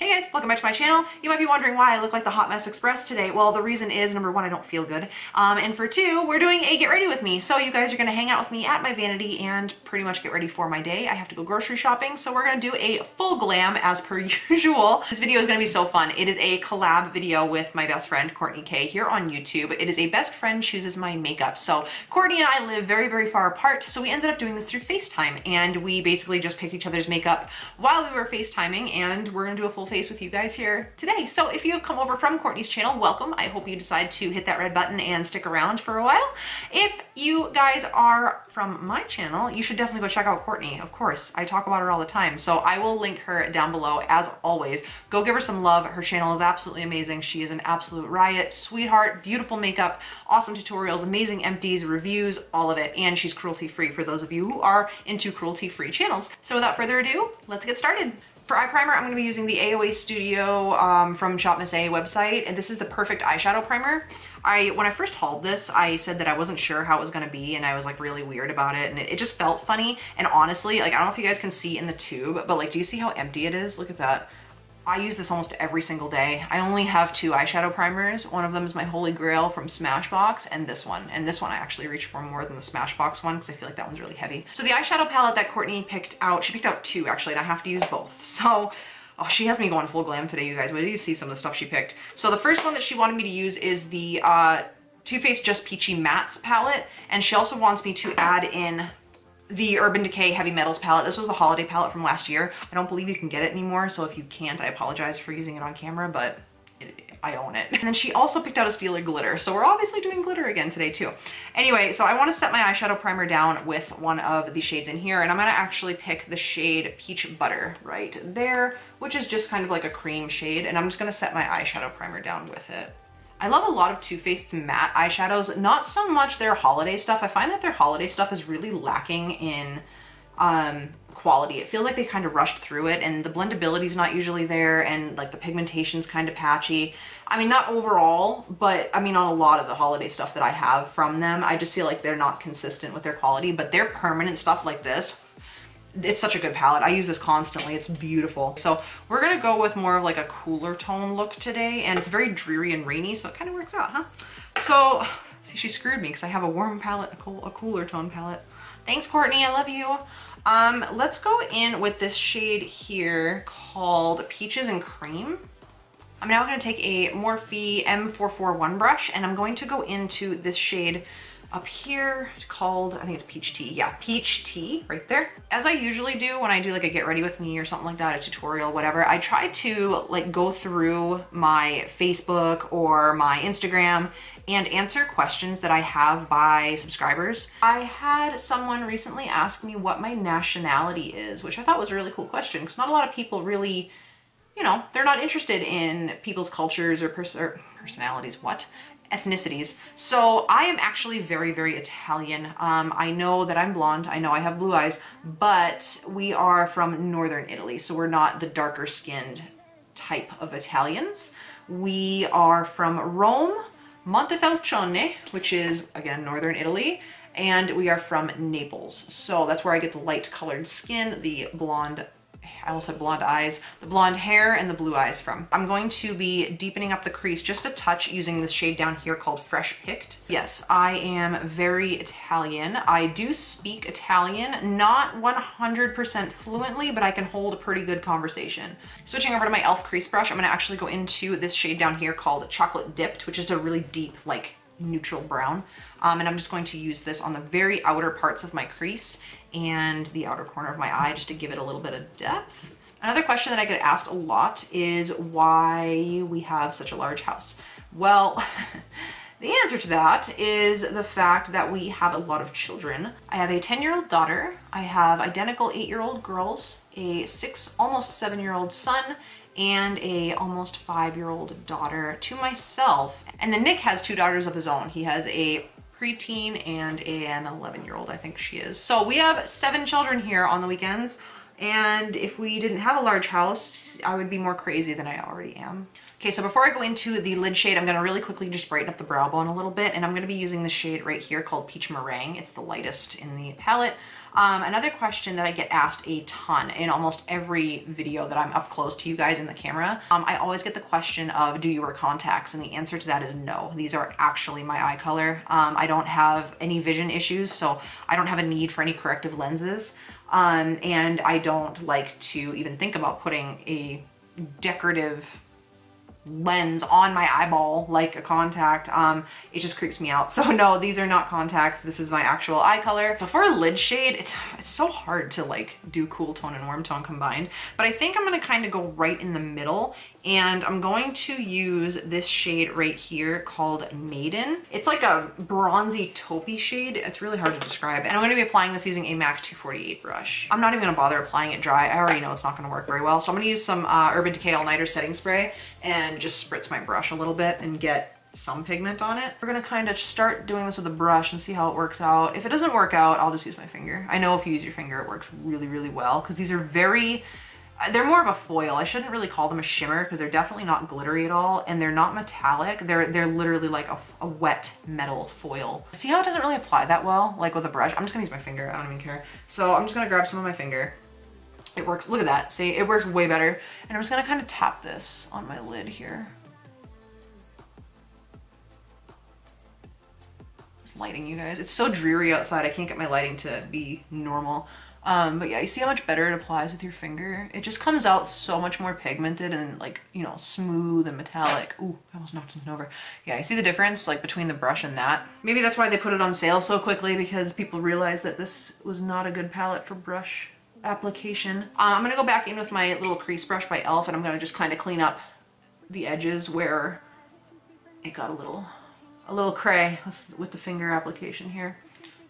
Hey guys, welcome back to my channel. You might be wondering why I look like the Hot Mess Express today. Well, the reason is, number one, I don't feel good. And for two, we're doing a get ready with me. So you guys are gonna hang out with me at my vanity and pretty much get ready for my day. I have to go grocery shopping, so we're gonna do a full glam as per usual. This video is gonna be so fun. It is a collab video with my best friend, Courtney K, here on YouTube. It is a best friend chooses my makeup. So Courtney and I live very, very far apart, so we ended up doing this through FaceTime, and we basically just picked each other's makeup while we were FaceTiming, and we're gonna do a full face with you guys here today. So if you have come over from Courtney's channel, welcome. I hope you decide to hit that red button and stick around for a while. If you guys are from my channel, you should definitely go check out Courtney. Of course, I talk about her all the time. So I will link her down below as always. Go give her some love. Her channel is absolutely amazing. She is an absolute riot, sweetheart, beautiful makeup, awesome tutorials, amazing empties, reviews, all of it. And she's cruelty-free for those of you who are into cruelty-free channels. So without further ado, let's get started. For eye primer, I'm going to be using the AOA Studio from Shop Miss A website, and this is the perfect eyeshadow primer. When I first hauled this, I said that I wasn't sure how it was going to be, and I was like really weird about it, and it just felt funny. And honestly, like, I don't know if you guys can see in the tube, but like, do you see how empty it is? Look at that. I use this almost every single day. I only have two eyeshadow primers. One of them is my Holy Grail from Smashbox, and this one. And this one I actually reach for more than the Smashbox one because I feel like that one's really heavy. So the eyeshadow palette that Courtney picked out, she picked out two actually, and I have to use both. So, oh, she has me going full glam today, you guys. Wait till you see some of the stuff she picked. So the first one that she wanted me to use is the Too Faced Just Peachy Mattes palette, and she also wants me to add in the Urban Decay Heavy Metals palette. This was the holiday palette from last year. I don't believe you can get it anymore, so if you can't, I apologize for using it on camera, but I own it. And then she also picked out a Stila glitter, so we're obviously doing glitter again today too. Anyway, so I want to set my eyeshadow primer down with one of the shades in here, and I'm going to actually pick the shade Peach Butter right there, which is just kind of like a cream shade, and I'm just going to set my eyeshadow primer down with it. I love a lot of Too Faced's matte eyeshadows, not so much their holiday stuff. I find that their holiday stuff is really lacking in quality. It feels like they kind of rushed through it, and the blendability is not usually there, and like the pigmentation's kind of patchy. I mean, not overall, but I mean on a lot of the holiday stuff that I have from them, I just feel like they're not consistent with their quality, but their permanent stuff like this, it's such a good palette. I use this constantly. It's beautiful. So we're gonna go with more of like a cooler tone look today, and it's very dreary and rainy, so it kind of works out, huh? So, see, she screwed me because I have a warm palette, a cooler tone palette. Thanks, Courtney, I love you. Let's go in with this shade here called Peaches and Cream. I'm now gonna take a Morphe M441 brush, and I'm going to go into this shade up here called, I think it's Peach Tea. Yeah, Peach Tea right there. As I usually do when I do like a get ready with me or something like that, a tutorial, whatever, I try to like go through my Facebook or my Instagram and answer questions that I have by subscribers. I had someone recently ask me what my nationality is, which I thought was a really cool question because not a lot of people really, you know, they're not interested in people's cultures or personalities, ethnicities. So I am actually very, very Italian. I know that I'm blonde. I know I have blue eyes, but we are from northern Italy. So we're not the darker skinned type of Italians. We are from Rome, Montefalcione, which is again, northern Italy. And we are from Naples. So that's where I get the light colored skin, the blonde, I almost said blonde eyes, the blonde hair, and the blue eyes from. I'm going to be deepening up the crease just a touch using this shade down here called Fresh Picked. Yes, I am very Italian. I do speak Italian, not 100% fluently, but I can hold a pretty good conversation. Switching over to my e.l.f. crease brush, I'm gonna actually go into this shade down here called Chocolate Dipped, which is a really deep, like neutral brown. And I'm just going to use this on the very outer parts of my crease and the outer corner of my eye just to give it a little bit of depth. Another question that I get asked a lot is why we have such a large house. Well, the answer to that is the fact that we have a lot of children. I have a 10-year-old daughter, I have identical 8-year-old girls, a almost 7-year-old son, and a almost 5-year-old daughter to myself. And then Nick has two daughters of his own. He has a preteen and an 11-year-old, I think she is. So we have 7 children here on the weekends, and if we didn't have a large house, I would be more crazy than I already am. Okay, so before I go into the lid shade, I'm gonna really quickly just brighten up the brow bone a little bit, and I'm gonna be using the shade right here called Peach Meringue. It's the lightest in the palette. Another question that I get asked a ton in almost every video that I'm up close to you guys in the camera, I always get the question of, do you wear contacts? And the answer to that is no. These are actually my eye color. I don't have any vision issues, so I don't have a need for any corrective lenses. And I don't like to even think about putting a decorative lens on my eyeball like a contact. It just creeps me out. So no, these are not contacts. This is my actual eye color. So for a lid shade, it's so hard to like do cool tone and warm tone combined, but I think I'm gonna kind of go right in the middle, and I'm going to use this shade right here called Maiden. It's like a bronzy taupey shade. It's really hard to describe. And I'm gonna be applying this using a MAC 248 brush. I'm not even gonna bother applying it dry. I already know it's not gonna work very well. So I'm gonna use some Urban Decay All Nighter setting spray and just spritz my brush a little bit and get some pigment on it. We're gonna kind of start doing this with a brush and see how it works out. If it doesn't work out, I'll just use my finger. I know if you use your finger, it works really, really well, because these are they're more of a foil. I shouldn't really call them a shimmer because they're definitely not glittery at all, and they're not metallic. They're literally like a wet metal foil. See how it doesn't really apply that well, like with a brush? I'm just gonna use my finger, I don't even care. So I'm just gonna grab some of my finger. It works, look at that, see, it works way better. And I'm just gonna kind of tap this on my lid here. It's lighting, you guys. It's so dreary outside, I can't get my lighting to be normal. But yeah, you see how much better it applies with your finger? It just comes out so much more pigmented and like, you know, smooth and metallic. Ooh, I almost knocked something over. Yeah, you see the difference like between the brush and that? Maybe that's why they put it on sale so quickly, because people realized that this was not a good palette for brush application. I'm gonna go back in with my little crease brush by e.l.f. and I'm gonna just kind of clean up the edges where it got a little cray with the finger application here.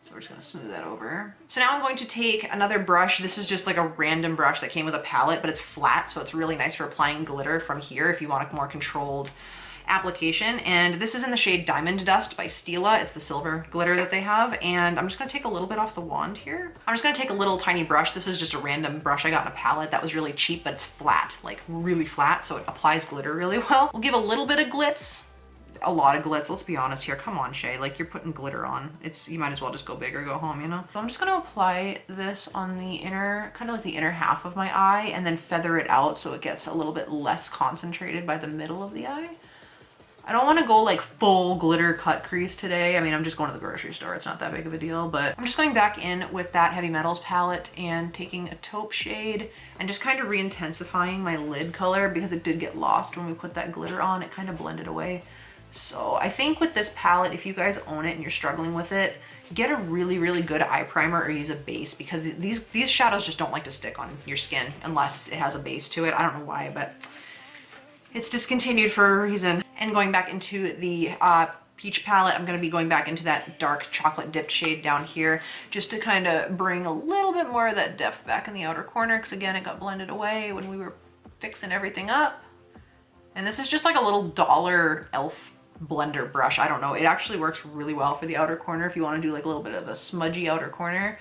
So we're just gonna smooth that over. So now I'm going to take another brush. This is just like a random brush that came with a palette, but it's flat, so it's really nice for applying glitter from here if you want a more controlled application. And this is in the shade Diamond Dust by Stila. It's the silver glitter that they have. And I'm just gonna take a little bit off the wand here. I'm just gonna take a little tiny brush. This is just a random brush I got in a palette that was really cheap, but it's flat, like really flat, so it applies glitter really well. We'll give a little bit of glitz. A lot of glitz, let's be honest here. Come on, Shai, like you're putting glitter on. You might as well just go big or go home, you know? So I'm just gonna apply this on the inner, kind of like the inner half of my eye, and then feather it out so it gets a little bit less concentrated by the middle of the eye. I don't wanna go like full glitter cut crease today. I mean, I'm just going to the grocery store. It's not that big of a deal, but I'm just going back in with that Heavy Metals palette and taking a taupe shade and just kind of re-intensifying my lid color, because it did get lost when we put that glitter on. It kind of blended away. So I think with this palette, if you guys own it and you're struggling with it, get a really, really good eye primer or use a base, because these shadows just don't like to stick on your skin unless it has a base to it. I don't know why, but it's discontinued for a reason. And going back into the peach palette, I'm gonna be going back into that dark chocolate dipped shade down here, just to kind of bring a little bit more of that depth back in the outer corner, because again, it got blended away when we were fixing everything up. And this is just like a little dollar e.l.f. blender brush. I don't know, it actually works really well for the outer corner. If you want to do like a little bit of a smudgy outer corner,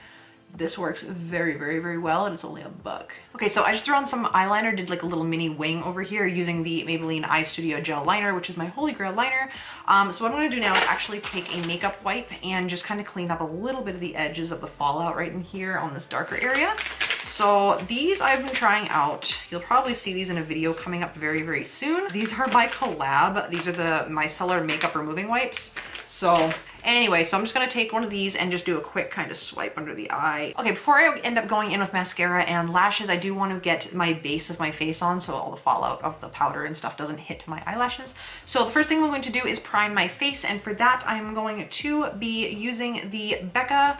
this works very, very, very well, and it's only $1. Okay, so I just threw on some eyeliner, did like a little mini wing over here using the Maybelline Eye Studio Gel Liner, which is my holy grail liner. So what I'm gonna do now is actually take a makeup wipe and just kind of clean up a little bit of the edges of the fallout right in here on this darker area. So these I've been trying out. You'll probably see these in a video coming up very, very soon. These are by Collab. These are the micellar makeup removing wipes. So anyway, so I'm just gonna take one of these and just do a quick kind of swipe under the eye. Okay, before I end up going in with mascara and lashes, I do want to get my base of my face on so all the fallout of the powder and stuff doesn't hit my eyelashes. So the first thing I'm going to do is prime my face, and for that I'm going to be using the Becca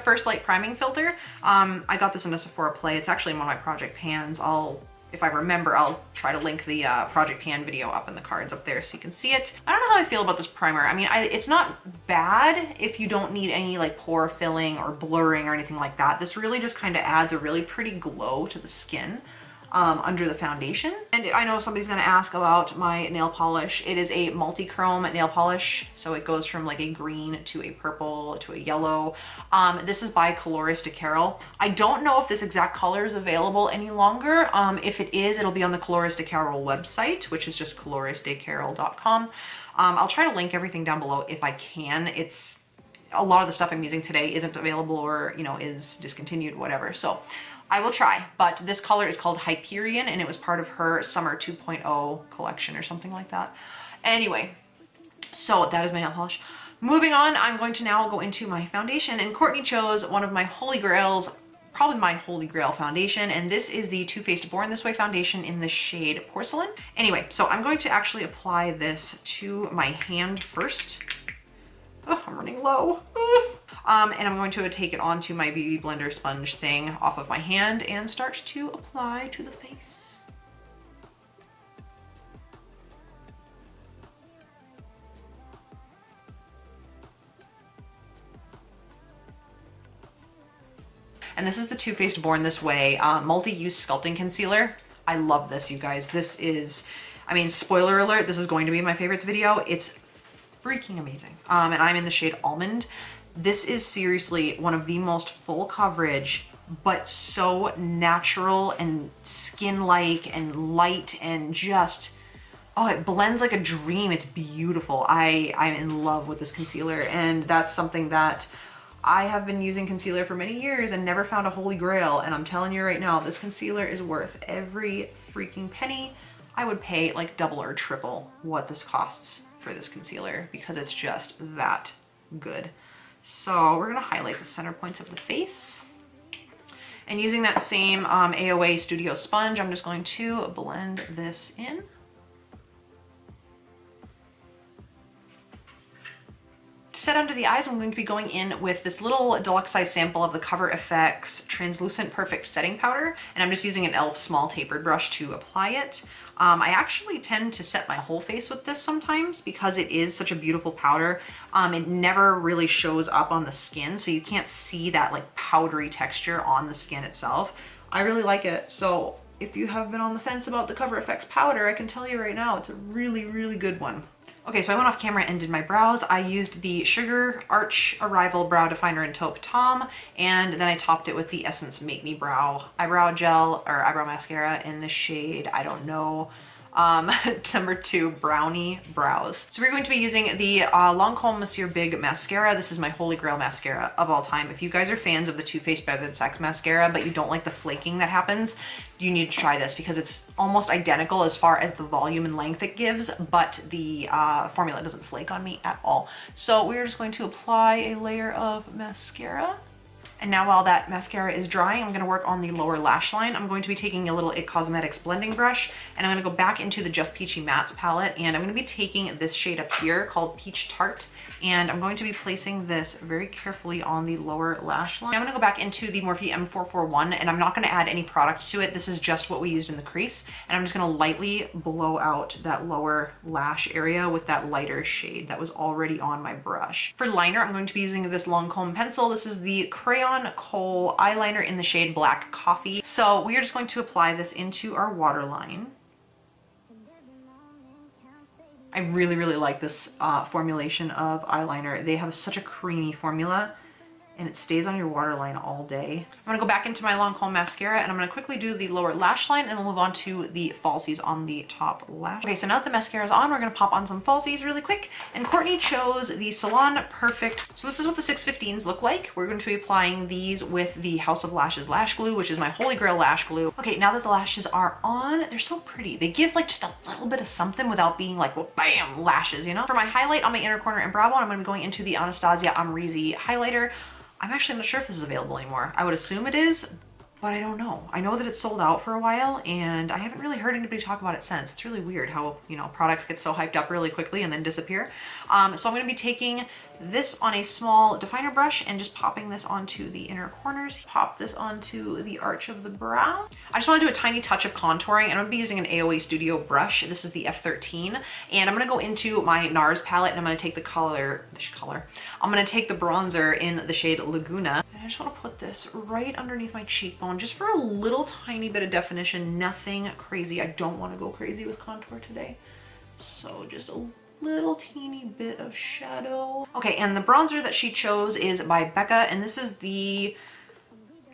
First Light Priming Filter. I got this in a Sephora Play. It's actually in one of my project pans. If I remember, I'll try to link the Project Pan video up in the cards up there so you can see it. I don't know how I feel about this primer. I mean, it's not bad if you don't need any like pore filling or blurring or anything like that. This really just kind of adds a really pretty glow to the skin. under the foundation. And I know somebody's gonna ask about my nail polish. It is a multi-chrome nail polish. So it goes from like a green to a purple to a yellow. This is by Decay. I don't know if this exact color is available any longer. If it is, it'll be on the Decay website, which is just colorisdecay.com. I'll try to link everything down below if I can. It's a lot of the stuff I'm using today isn't available or, you know, is discontinued, whatever. So I will try, but this color is called Hyperion and it was part of her Summer 2.0 collection or something like that. Anyway, so that is my nail polish. Moving on, I'm going to now go into my foundation, and Courtney chose one of my holy grails, probably my holy grail foundation, and this is the Too Faced Born This Way foundation in the shade Porcelain. Anyway, so I'm going to actually apply this to my hand first. Oh, I'm running low. And I'm going to take it onto my beauty blender sponge thing off of my hand and start to apply to the face. And this is the Too Faced Born This Way multi-use sculpting concealer. I love this, you guys. This is, I mean, spoiler alert, this is going to be my favorites video. It's freaking amazing. And I'm in the shade Almond. This is seriously one of the most full coverage, but so natural and skin-like and light and just, oh, it blends like a dream. It's beautiful. I'm in love with this concealer, and that's something that I have been using concealer for many years and never found a holy grail. And I'm telling you right now, this concealer is worth every freaking penny. I would pay like double or triple what this costs for this concealer because it's just that good. So we're gonna highlight the center points of the face. And using that same AOA Studio sponge, I'm just going to blend this in. To set under the eyes, I'm going to be going in with this little deluxe size sample of the Cover FX Translucent Perfect Setting Powder. And I'm just using an e.l.f. small tapered brush to apply it. I actually tend to set my whole face with this sometimes because it is such a beautiful powder. It never really shows up on the skin, so you can't see that like powdery texture on the skin itself. I really like it. So if you have been on the fence about the Cover FX powder, I can tell you right now, it's a really, really good one. Okay, so I went off camera and did my brows. I used the Sugar Arch Arrival Brow Definer in Taupe Tom, and then I topped it with the Essence Make Me Brow Eyebrow Gel, or Eyebrow Mascara in the shade, I don't know, number 2, Browny Brows. So we're going to be using the Lancome Monsieur Big Mascara. This is my holy grail mascara of all time. If you guys are fans of the Too Faced Better Than Sex mascara, but you don't like the flaking that happens, you need to try this because it's almost identical as far as the volume and length it gives, but the formula doesn't flake on me at all. So we're just going to apply a layer of mascara. And now while that mascara is drying, I'm gonna work on the lower lash line. I'm going to be taking a little IT Cosmetics blending brush, and I'm gonna go back into the Just Peachy Mattes palette, and I'm gonna be taking this shade up here called Peach Tart, and I'm going to be placing this very carefully on the lower lash line. I'm gonna go back into the Morphe M441, and I'm not gonna add any product to it. This is just what we used in the crease, and I'm just gonna lightly blow out that lower lash area with that lighter shade that was already on my brush. For liner, I'm going to be using this Lancome pencil. This is the Crayon Kohl eyeliner in the shade Black Coffee. So we are just going to apply this into our waterline. I really, really like this formulation of eyeliner. They have such a creamy formula and it stays on your waterline all day. I'm gonna go back into my Lancome mascara and I'm gonna quickly do the lower lash line and then we'll move on to the falsies on the top lash. Okay, so now that the mascara is on, we're gonna pop on some falsies really quick. And Courtney chose the Salon Perfect. So this is what the 615s look like. We're going to be applying these with the House of Lashes lash glue, which is my holy grail lash glue. Okay, now that the lashes are on, they're so pretty. They give like just a little bit of something without being like, well, bam, lashes, you know? For my highlight on my inner corner and brow bone, I'm gonna be going into the Anastasia Amreezy highlighter. I'm actually not sure if this is available anymore. I would assume it is, but I don't know. I know that it's sold out for a while and I haven't really heard anybody talk about it since. It's really weird how, you know, products get so hyped up really quickly and then disappear. So I'm gonna be taking this on a small definer brush and just popping this onto the inner corners. Pop this onto the arch of the brow. I just wanna do a tiny touch of contouring and I'm gonna be using an AOA Studio brush. This is the F13. And I'm gonna go into my Nars palette and I'm gonna take I'm gonna take the bronzer in the shade Laguna. And I just wanna put this right underneath my cheekbone tone just for a little tiny bit of definition, nothing crazy. I don't want to go crazy with contour today. So just a little teeny bit of shadow. Okay, and the bronzer that she chose is by Becca, and this is the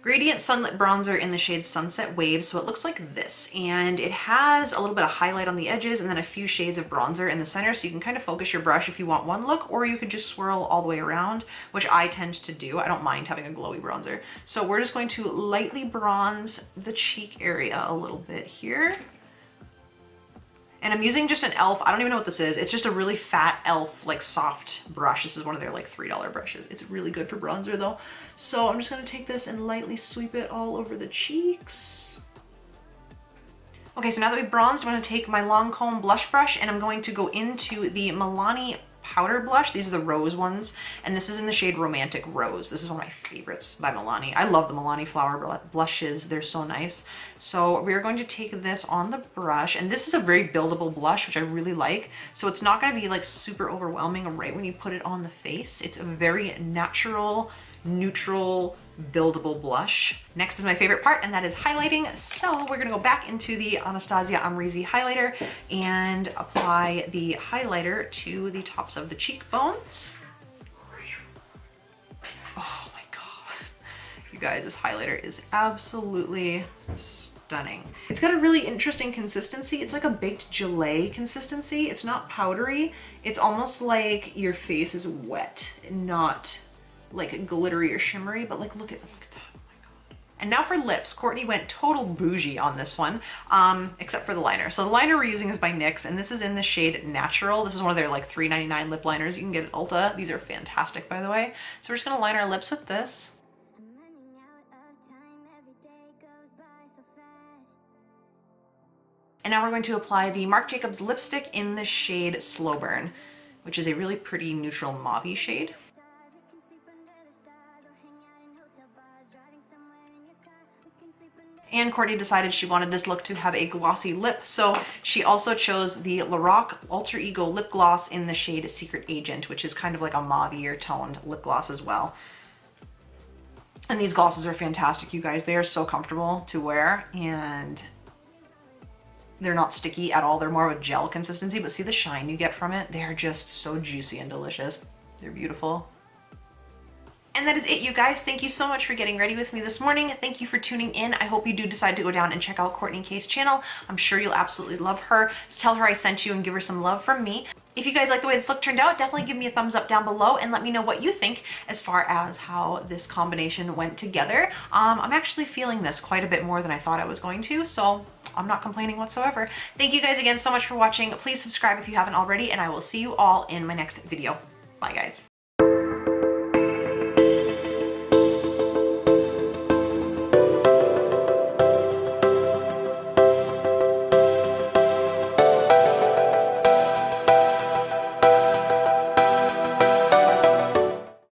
Gradient Sunlit Bronzer in the shade Sunset Waves. So it looks like this, and it has a little bit of highlight on the edges and then a few shades of bronzer in the center, so you can kind of focus your brush if you want one look, or you could just swirl all the way around, which I tend to do. I don't mind having a glowy bronzer. So we're just going to lightly bronze the cheek area a little bit here. And I'm using just an e.l.f. I don't even know what this is. It's just a really fat e.l.f. like soft brush. This is one of their like $3 brushes. It's really good for bronzer though. So I'm just gonna take this and lightly sweep it all over the cheeks. Okay, so now that we've bronzed, I'm gonna take my Lancome blush brush and I'm going to go into the Milani powder blush. These are the rose ones, and this is in the shade Romantic Rose. This is one of my favorites by Milani. I love the Milani flower blushes. They're so nice. So we're going to take this on the brush, and this is a very buildable blush, which I really like. So it's not going to be like super overwhelming right when you put it on the face. It's a very natural, neutral, buildable blush. Next is my favorite part, and that is highlighting. So we're gonna go back into the Anastasia Amreezy highlighter and apply the highlighter to the tops of the cheekbones. Oh my god. You guys, this highlighter is absolutely stunning. It's got a really interesting consistency. It's like a baked gelée consistency. It's not powdery. It's almost like your face is wet, not like glittery or shimmery, but like look at that, oh my god. And now for lips, Courtney went total bougie on this one, except for the liner. So the liner we're using is by NYX, and this is in the shade Natural. This is one of their like $3.99 lip liners you can get at Ulta. These are fantastic, by the way. So we're just gonna line our lips with this. And now we're going to apply the Marc Jacobs lipstick in the shade Slow Burn, which is a really pretty neutral mauve-y shade. And Courtney decided she wanted this look to have a glossy lip, so she also chose the Lorac Alter Ego lip gloss in the shade Secret Agent, which is kind of like a mauve-y toned lip gloss as well. And these glosses are fantastic, you guys. They are so comfortable to wear, and they're not sticky at all. They're more of a gel consistency, but see the shine you get from it? They're just so juicy and delicious. They're beautiful. And that is it, you guys. Thank you so much for getting ready with me this morning. Thank you for tuning in. I hope you do decide to go down and check out Courtney K's channel. I'm sure you'll absolutely love her. Just tell her I sent you and give her some love from me. If you guys like the way this look turned out, definitely give me a thumbs up down below and let me know what you think as far as how this combination went together. I'm actually feeling this quite a bit more than I thought I was going to, so I'm not complaining whatsoever. Thank you guys again so much for watching. Please subscribe if you haven't already, and I will see you all in my next video. Bye, guys.